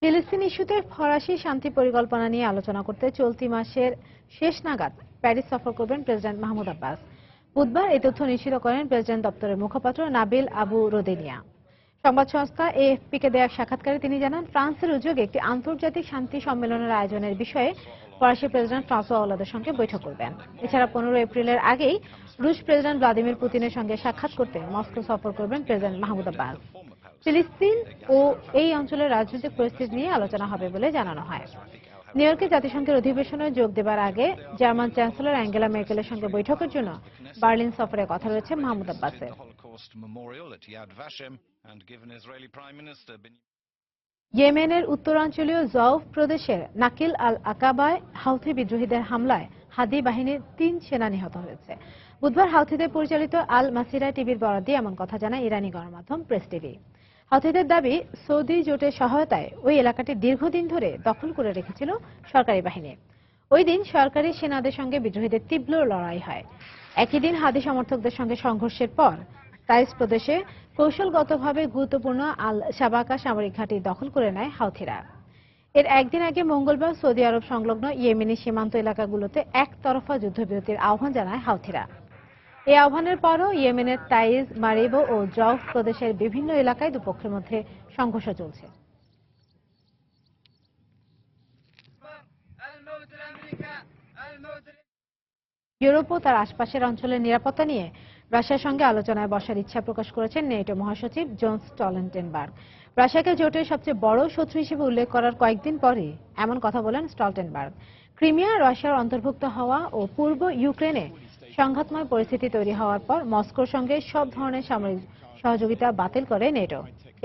ফিলিস্তিন ইস্যুতে ফরাসি শান্তি পরিকল্পনা নিয়ে আলোচনা করতে চলতি মাসের শেষ নাগাদ প্যারিস সফর করবেন প্রেসিডেন্ট মাহমুদ আব্বাস। বুধবার এই তথ্য নিশ্চিত করেন প্রেসিডেন্ট দপ্তরের মুখপাত্র নাবিল আবু রোদেনিয়া। সংবাদ সংস্থা এএফপিকে দেয়া সাক্ষাৎকারে তিনি জানান, ফ্রান্সের উদ্যোগে একটি আন্তর্জাতিক শান্তি সম্মেলনের আয়োজনের বিষয়ে ফরাসি প্রেসিডেন্ট ফ্রান্সোয়া ওলাদের সঙ্গে বৈঠক করবেন। এছাড়া 15 এপ্রিলের আগেই রুশ প্রেসিডেন্ট ভ্লাদিমির পুতিনের সঙ্গে সাক্ষাৎ করতে মস্কো সফর করবেন প্রেসিডেন্ট মাহমুদ আব্বাস। ফিলিস্তিন ও এই অঞ্চলের রাজনৈতিক পরিস্থিতি নিয়ে আলোচনা হবে বলে জানানো হয়। নিউ ইয়র্কে জাতিসংঘের অধিবেশনে যোগ দেবার আগে জার্মান চ্যান্সেলর অ্যাঙ্গেলা মের্কেলের সঙ্গে বৈঠকের জন্য বার্লিন সফরের কথা রয়েছে মাহমুদ আব্বাসের। ইয়েমেনের উত্তরাঞ্চলীয় জৌফ প্রদেশের নাকিল আল আকাবায় হাউথি বিদ্রোহীদের হামলায় হাদি বাহিনীর 3 সেনা নিহত হয়েছে। বুধবার হাউথিদের পরিচালিত আল মাসিরা টিভির বরাত দিয়ে এমন কথা জানায় ইরানি গণমাধ্যম প্রেস টিভি। হাউথিদের দাবি, সৌদি জোটের সহায়তায় ওই এলাকাটি দীর্ঘদিন ধরে দখল করে রেখেছিল সরকারি বাহিনী। ওই দিন সরকারি সেনাদের সঙ্গে বিদ্রোহীদের তীব্র লড়াই হয়। একই দিন হাদি সমর্থকদের সঙ্গে সংঘর্ষের পর তাইস প্রদেশে কৌশলগতভাবে গুরুত্বপূর্ণ আল শাবাকা সামরিক ঘাঁটি দখল করে নেয় হাউথিরা। এর একদিন আগে মঙ্গলবার সৌদি আরব সংলগ্ন ইয়েমেনি সীমান্ত এলাকাগুলোতে একতরফা যুদ্ধবিরতির আহ্বান জানায় হাউথিরা। এই আহ্বানের পরও ইয়েমেনের তাইজ, মারিবো ও জৌফ প্রদেশের বিভিন্ন এলাকায় দুপক্ষের মধ্যে সংঘর্ষ চলছে। ইউরোপ ও তার আশপাশের অঞ্চলের নিরাপত্তা নিয়ে রাশিয়ার সঙ্গে আলোচনায় বসার ইচ্ছা প্রকাশ করেছেন নেটো মহাসচিব জেন্স স্টলটেনবার্গ। রাশিয়াকে জোটের সবচেয়ে বড় শত্রু হিসেবে উল্লেখ করার কয়েকদিন পরই এমন কথা বলেন স্টলটেনবার্গ। ক্রিমিয়া রাশিয়ার অন্তর্ভুক্ত হওয়া ও পূর্ব ইউক্রেনে সংঘাতময় পরিস্থিতি তৈরি হওয়ার পর মস্কোর সঙ্গে সব ধরনের সামরিক সহযোগিতা বাতিল করে নেটো।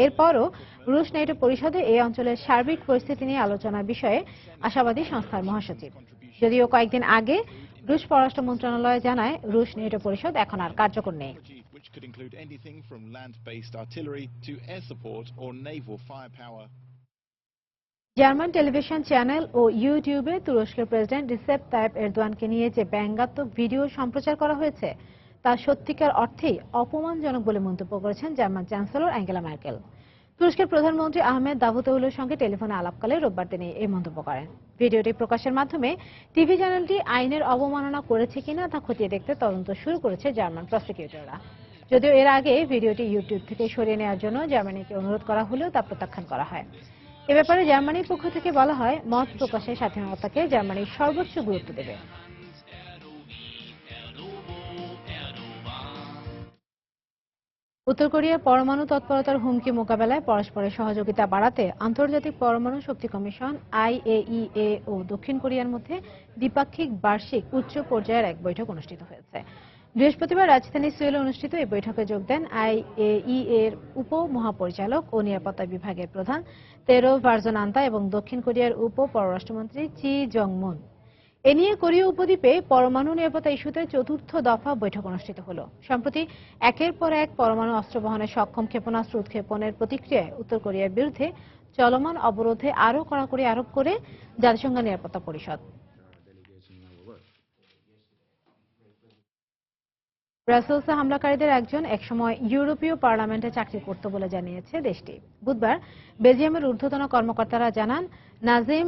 এরপরও রুশ নেটো পরিষদে এই অঞ্চলের সার্বিক পরিস্থিতি নিয়ে আলোচনার বিষয়ে আশাবাদী সংস্থার মহাসচিব। যদিও কয়েকদিন আগে রুশ পররাষ্ট্র মন্ত্রণালয় জানায়, রুশ নেটো পরিষদ এখন আর কার্যকর নেই। জার্মান টেলিভিশন চ্যানেল ও ইউটিউবে তুরস্কের প্রেসিডেন্ট রিসেপ তাইপ এরদোয়ানকে নিয়ে যে ব্যঙ্গাত্মক ভিডিও সম্প্রচার করা হয়েছে তা সত্যিকার অর্থেই অপমানজনক বলে মন্তব্য করেছেন জার্মান চ্যান্সেলর অ্যাঙ্গেলা ম্যার্কেল। তুরস্কের প্রধানমন্ত্রী আহমেদ দাভুতোগলুর সঙ্গে টেলিফোনে আলাপকালে রোববার তিনি এই মন্তব্য করেন। ভিডিওটি প্রকাশের মাধ্যমে টিভি চ্যানেলটি আইনের অবমাননা করেছে কিনা তা খতিয়ে দেখতে তদন্ত শুরু করেছে জার্মান প্রসিকিউটররা। যদিও এর আগে ভিডিওটি ইউটিউব থেকে সরিয়ে নেওয়ার জন্য জার্মানিকে অনুরোধ করা হলেও তা প্রত্যাখ্যান করা হয়। এ ব্যাপারে জার্মানির পক্ষ থেকে বলা হয়, মত প্রকাশের স্বাধীনতাকে জার্মানি সর্বোচ্চ গুরুত্ব দেবে। উত্তর কোরিয়ার পরমাণু তৎপরতার হুমকি মোকাবেলায় পরস্পরের সহযোগিতা বাড়াতে আন্তর্জাতিক পরমাণু শক্তি কমিশন IAEA ও দক্ষিণ কোরিয়ার মধ্যে দ্বিপাক্ষিক বার্ষিক উচ্চ পর্যায়ের এক বৈঠক অনুষ্ঠিত হয়েছে। বৃহস্পতিবার রাজধানী সিউলে অনুষ্ঠিত এই বৈঠকে যোগ দেন IAEA এর উপ মহাপরিচালক ও নিরাপত্তা বিভাগের প্রধান তেরো ভার্জনান্তা এবং দক্ষিণ কোরিয়ার উপ পররাষ্ট্রমন্ত্রী চি জং মুন। এ নিয়ে কোরীয় উপদ্বীপে পরমাণু নিরাপত্তা ইস্যুতে চতুর্থ দফা বৈঠক অনুষ্ঠিত হলো। সম্প্রতি একের পর এক পরমাণু অস্ত্র বহনে সক্ষম ক্ষেপণাস্ত্র উৎক্ষেপণের প্রতিক্রিয়ায় উত্তর কোরিয়ার বিরুদ্ধে চলমান অবরোধে আরও কড়াকড়ি আরোপ করে জাতিসংঘ নিরাপত্তা পরিষদ। ব্রাসেলসে হামলাকারীদের একজন একসময় ইউরোপীয় পার্লামেন্টে চাকরি করত বলে জানিয়েছে দেশটি। বুধবার বেলজিয়ামের ঊর্ধ্বতন কর্মকর্তারা জানান, নাজিম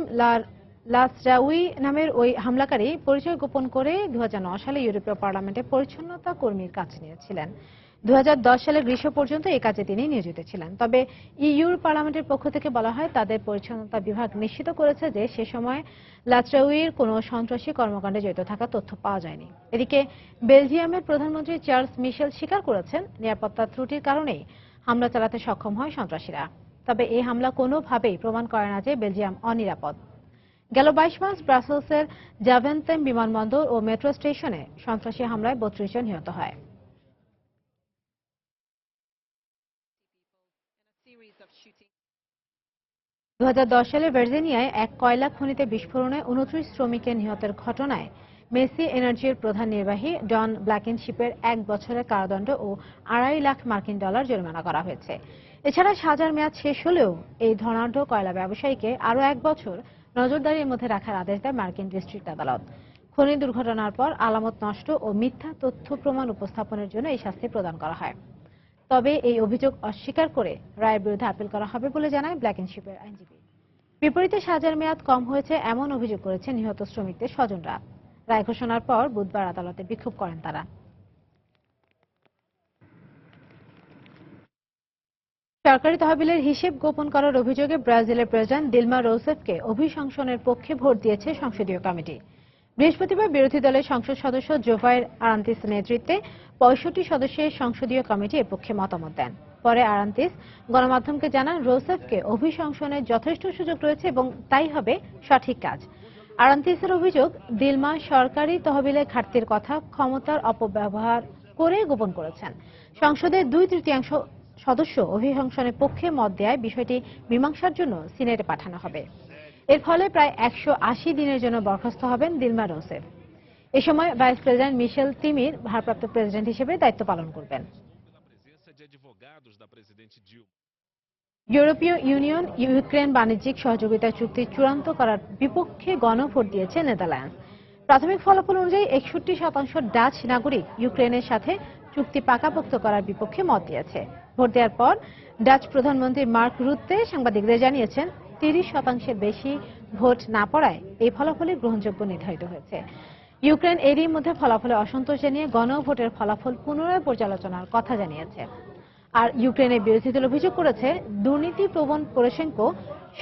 লাসরাউই নামের ওই হামলাকারী পরিচয় গোপন করে 2009 সালে ইউরোপীয় পার্লামেন্টে পরিচ্ছন্নতা কর্মীর কাজ নিয়েছিলেন। 2010 সালের গ্রীষ্ম পর্যন্ত এই কাজে তিনি নিয়োজিত ছিলেন। তবে ইউর পার্লামেন্টের পক্ষ থেকে বলা হয়, তাদের পরিচ্ছন্নতা বিভাগ নিশ্চিত করেছে যে সে সময় লাসরাউইর কোনো সন্ত্রাসী কর্মকাণ্ডে জড়িত থাকার তথ্য পাওয়া যায়নি। এদিকে বেলজিয়ামের প্রধানমন্ত্রী চার্লস মিশেল স্বীকার করেছেন, নিরাপত্তা ত্রুটির কারণেই হামলা চালাতে সক্ষম হয় সন্ত্রাসীরা। তবে এই হামলা কোনোভাবেই প্রমাণ করে না যে বেলজিয়াম অনিরাপদ। গেল 22 মার্চ ব্রাসেলসের জাভেনতেম বিমানবন্দর ও মেট্রো স্টেশনে সন্ত্রাসী হামলায় 32 জন নিহত হয়। 2010 সালে ভার্জিনিয়ায় এক কয়লা খনিতে বিস্ফোরণে 29 শ্রমিকের নিহতের ঘটনায় মেসি এনার্জির প্রধান নির্বাহী ডন ব্ল্যাকেনশিপের 1 বছরের কারাদণ্ড ও $2.5 লাখ মার্কিন জরিমানা করা হয়েছে। এছাড়া সাজার মেয়াদ শেষ হলেও এই ধনাঢ্য কয়লা ব্যবসায়ীকে আরও 1 বছর নজরদারির মধ্যে রাখার আদেশ দেয় মার্কিন ডিস্ট্রিক্ট আদালত। খনি দুর্ঘটনার পর আলামত নষ্ট ও মিথ্যা তথ্য প্রমাণ উপস্থাপনের জন্য এই শাস্তি প্রদান করা হয়। তবে এই অভিযোগ অস্বীকার করে রায়ের বিরুদ্ধে আপিল করা হবে বলে জানায় ব্ল্যাকেনশিপের আইনজীবী। বিপরীতে সাজার মেয়াদ কম হয়েছে এমন অভিযোগ করেছে নিহত শ্রমিকদের স্বজনরা। রায় ঘোষণার পর বুধবার আদালতে বিক্ষোভ করেন তারা। সরকারি তহবিলের হিসেব গোপন করার অভিযোগে ব্রাজিলের প্রেসিডেন্ট দিলমা রোসেফকে অভিশংসনের পক্ষে ভোট দিয়েছে সংসদীয় কমিটি। বৃহস্পতিবার বিরোধী দলের সংসদ সদস্য জোভাইর আরান্তিস নেতৃত্বে 65 সদস্যের সংসদীয় কমিটি এর পক্ষে মতামত দেন। পরে আরান্তিস গণমাধ্যমকে জানান, রোসেফকে অভিশংসনের যথেষ্ট সুযোগ রয়েছে এবং তাই হবে সঠিক কাজ। আরান্তিসের অভিযোগ, দিলমা সরকারি তহবিলের ঘাটতির কথা ক্ষমতার অপব্যবহার করে গোপন করেছেন। সংসদের 2/3 সদস্য অভিশংসনের পক্ষে মত দেয় বিষয়টি মীমাংসার জন্য সিনেটে পাঠানো হবে। এর ফলে প্রায় 180 দিনের জন্য বরখাস্ত হবেন দিলমা রোসেফ। এ সময় ভাইস প্রেসিডেন্ট মিশেল তিমির ভারপ্রাপ্ত প্রেসিডেন্ট হিসেবে দায়িত্ব পালন করবেন। ইউরোপীয় ইউনিয়ন ইউক্রেন বাণিজ্যিক সহযোগিতা চুক্তি চূড়ান্ত করার বিপক্ষে গণভোট দিয়েছে নেদারল্যান্ডস। প্রাথমিক ফলাফল অনুযায়ী 61% ডাচ নাগরিক ইউক্রেনের সাথে চুক্তি পাকাপোক্ত করার বিপক্ষে মত দিয়েছে। ভোট দেওয়ার পর ডাচ প্রধানমন্ত্রী মার্ক রুত্তে সাংবাদিকদের জানিয়েছেন, 30% বেশি ভোট না পড়ায় এই ফলাফলই গ্রহণযোগ্য নির্ধারিত হয়েছে। ইউক্রেন এরই মধ্যে ফলাফলে অসন্তোষ জানিয়ে গণভোটের ফলাফল পুনরায় পর্যালোচনার কথা জানিয়েছে। আর ইউক্রেনের বিরোধী দল অভিযোগ করেছে, দুর্নীতিপ্রবণ পোরোশেঙ্কো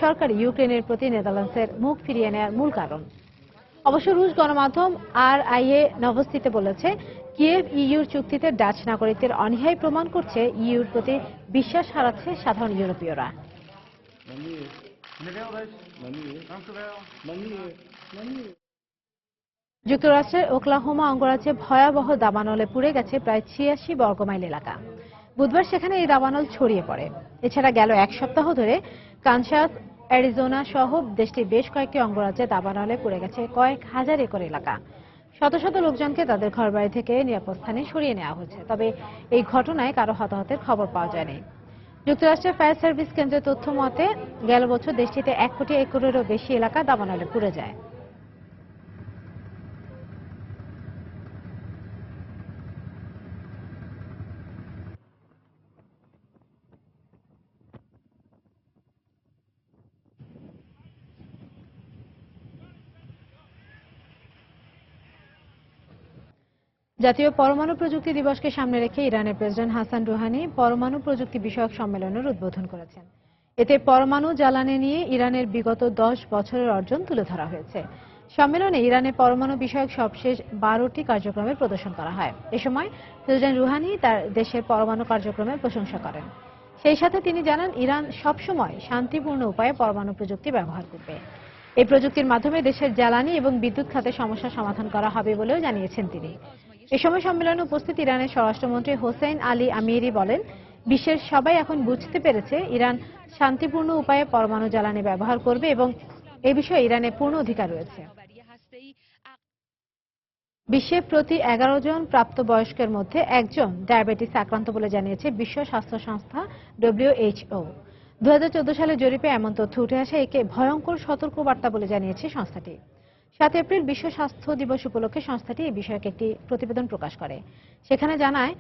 সরকার ইউক্রেনের প্রতি নেদারল্যান্ডসের মুখ ফিরিয়ে নেওয়ার মূল কারণ। অবশ্য রুশ গণমাধ্যম RIA নভোস্তিতে বলেছে, কিয়েভ ইউর চুক্তিতে ডাচ নাগরিকদের অনীহাই প্রমাণ করছে ইউর প্রতি বিশ্বাস হারাচ্ছে সাধারণ ইউরোপীয়রা। যুক্তরাষ্ট্রের ওকলাহোমা অঙ্গরাজ্যে ভয়াবহ দাবানলে পুড়ে গেছে প্রায় 86 বর্গমাইল এলাকা। বুধবার সেখানে এই দাবানল ছড়িয়ে পড়ে। এছাড়া গেল 1 সপ্তাহ ধরে কানসাস, অ্যারিজোনা সহ দেশটির বেশ কয়েকটি অঙ্গরাজ্যে দাবানলে পুড়ে গেছে কয়েক হাজার একর এলাকা। শত শত লোকজনকে তাদের ঘরবাড়ি থেকে নিরাপদ স্থানে সরিয়ে নেওয়া হয়েছে। তবে এই ঘটনায় কারো হতাহতের খবর পাওয়া যায়নি। যুক্তরাষ্ট্রের ফায়ার সার্ভিস কেন্দ্রের তথ্য মতে গেল বছর দেশটিতে 1 কোটি একরেরও বেশি এলাকা দাবানলে পুড়ে যায়। জাতীয় পরমাণু প্রযুক্তি দিবসকে সামনে রেখে ইরানের প্রেসিডেন্ট হাসান রুহানি পরমাণু প্রযুক্তি বিষয়ক সম্মেলনের উদ্বোধন করেছেন। এতে পরমাণু জ্বালানি নিয়ে ইরানের বিগত 10 বছরের অর্জন তুলে ধরা হয়েছে। সম্মেলনে ইরানের পরমাণু বিষয়ক সবশেষ 12টি কার্যক্রমের প্রদর্শন করা হয়। এ সময় প্রেসিডেন্ট রুহানি তার দেশের পরমাণু কার্যক্রমের প্রশংসা করেন। সেই সাথে তিনি জানান, ইরান সবসময় শান্তিপূর্ণ উপায়ে পরমাণু প্রযুক্তি ব্যবহার করবে। এই প্রযুক্তির মাধ্যমে দেশের জ্বালানি এবং বিদ্যুৎ খাতে সমস্যার সমাধান করা হবে বলেও জানিয়েছেন তিনি। এ সময় সম্মেলনে উপস্থিত ইরানের স্বরাষ্ট্রমন্ত্রী হোসেইন আলী আমিরি বলেন, বিশ্বের সবাই এখন বুঝতে পেরেছে ইরান শান্তিপূর্ণ উপায়ে পরমাণু জ্বালানি ব্যবহার করবে এবং এ বিষয়ে ইরানের পূর্ণ অধিকার রয়েছে। বিশ্বে প্রতি 11 জন প্রাপ্তবয়স্কের মধ্যে একজন ডায়াবেটিস আক্রান্ত বলে জানিয়েছে বিশ্ব স্বাস্থ্য সংস্থা WHO। 2014 সালে জরিপে এমন তথ্য উঠে আসে, একে ভয়ঙ্কর সতর্কবার্তা বলে জানিয়েছে সংস্থাটি। 7 এপ্রিল বিশ্ব স্বাস্থ্য দিবস উপলক্ষে সংস্থাটি এই বিষয়ক একটি প্রতিবেদন প্রকাশ করে। সেখানে জানায়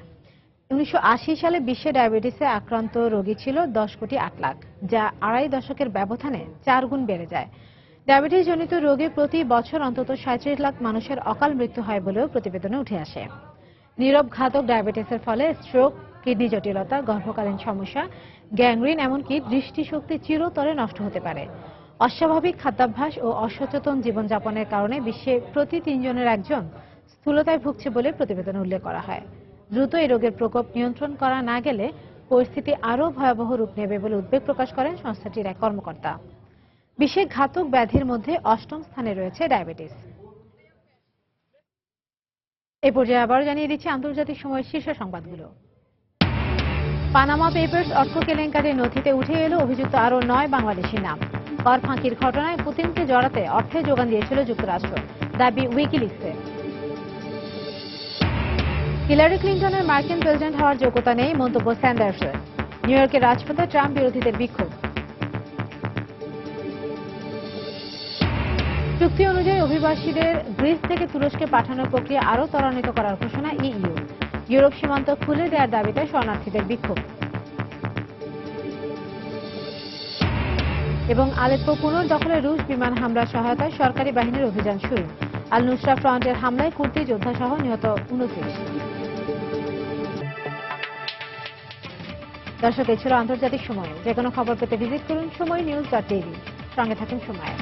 1980 সালে বিশ্বে ডায়াবেটিসে আক্রান্ত রোগী ছিল 10 কোটি 8 লাখ, যা আড়াই দশকের ব্যবধানে 4 গুণ বেড়ে যায়। ডায়াবেটিস জনিত রোগে প্রতি বছর অন্তত 37 লাখ মানুষের অকাল মৃত্যু হয় বলেও প্রতিবেদনে উঠে আসে। নীরব ঘাতক ডায়াবেটিসের ফলে স্ট্রোক, কিডনি জটিলতা, গর্ভকালীন সমস্যা, গ্যাংগ্রিন, এমনকি দৃষ্টিশক্তি চিরতরে নষ্ট হতে পারে। অস্বাভাবিক খাদ্যাভ্যাস ও অসচেতন জীবনযাপনের কারণে বিশ্বে প্রতি 3 জনের একজন স্থূলতায় ভুগছে বলে প্রতিবেদনে উল্লেখ করা হয়। দ্রুত এই রোগের প্রকোপ নিয়ন্ত্রণ করা না গেলে পরিস্থিতি আরও ভয়াবহ রূপ নেবে বলে উদ্বেগ প্রকাশ করেন সংস্থাটির এক কর্মকর্তা। বিশ্বে ঘাতক ব্যাধির মধ্যে 8ম স্থানে রয়েছে ডায়াবেটিস। এই পর্যায়ে আবার জানিয়ে দিচ্ছি আন্তর্জাতিক সময়ের শীর্ষ সংবাদগুলো। পানামা পেপারস অর্থ কেলেঙ্কারির নথিতে উঠে এলো অভিযুক্ত আরও 9 বাংলাদেশির নাম। কর ফাঁকির ঘটনায় পুতিনকে জড়াতে অর্থের যোগান দিয়েছিল যুক্তরাষ্ট্র, দাবি উইকিলিক্সের। হিলারি ক্লিন্টনের মার্কিন প্রেসিডেন্ট হওয়ার যোগ্যতা নেই, মন্তব্য স্যান্ডার্সের। নিউ ইয়র্কের রাজপথে ট্রাম্প বিরোধীদের বিক্ষোভ। চুক্তি অনুযায়ী অভিবাসীদের গ্রিস থেকে তুরস্কে পাঠানোর প্রক্রিয়া আরও ত্বরান্বিত করার ঘোষণা ইইউ। ইউরোপ সীমান্ত খুলে দেওয়ার দাবিতে শরণার্থীদের বিক্ষোভ। এবং আলেপ্পো পুনর্দখলে রুশ বিমান হামলার সহায়তায় সরকারি বাহিনীর অভিযান শুরু। আল নুসরা ফ্রন্টের হামলায় কুর্দি যোদ্ধা সহ নিহত 29। দর্শক, এই ছিল আন্তর্জাতিক সময়। যে কোনো খবর পেতে ভিজিট করুন সময়নিউজ.tv। সঙ্গে থাকুন সময়।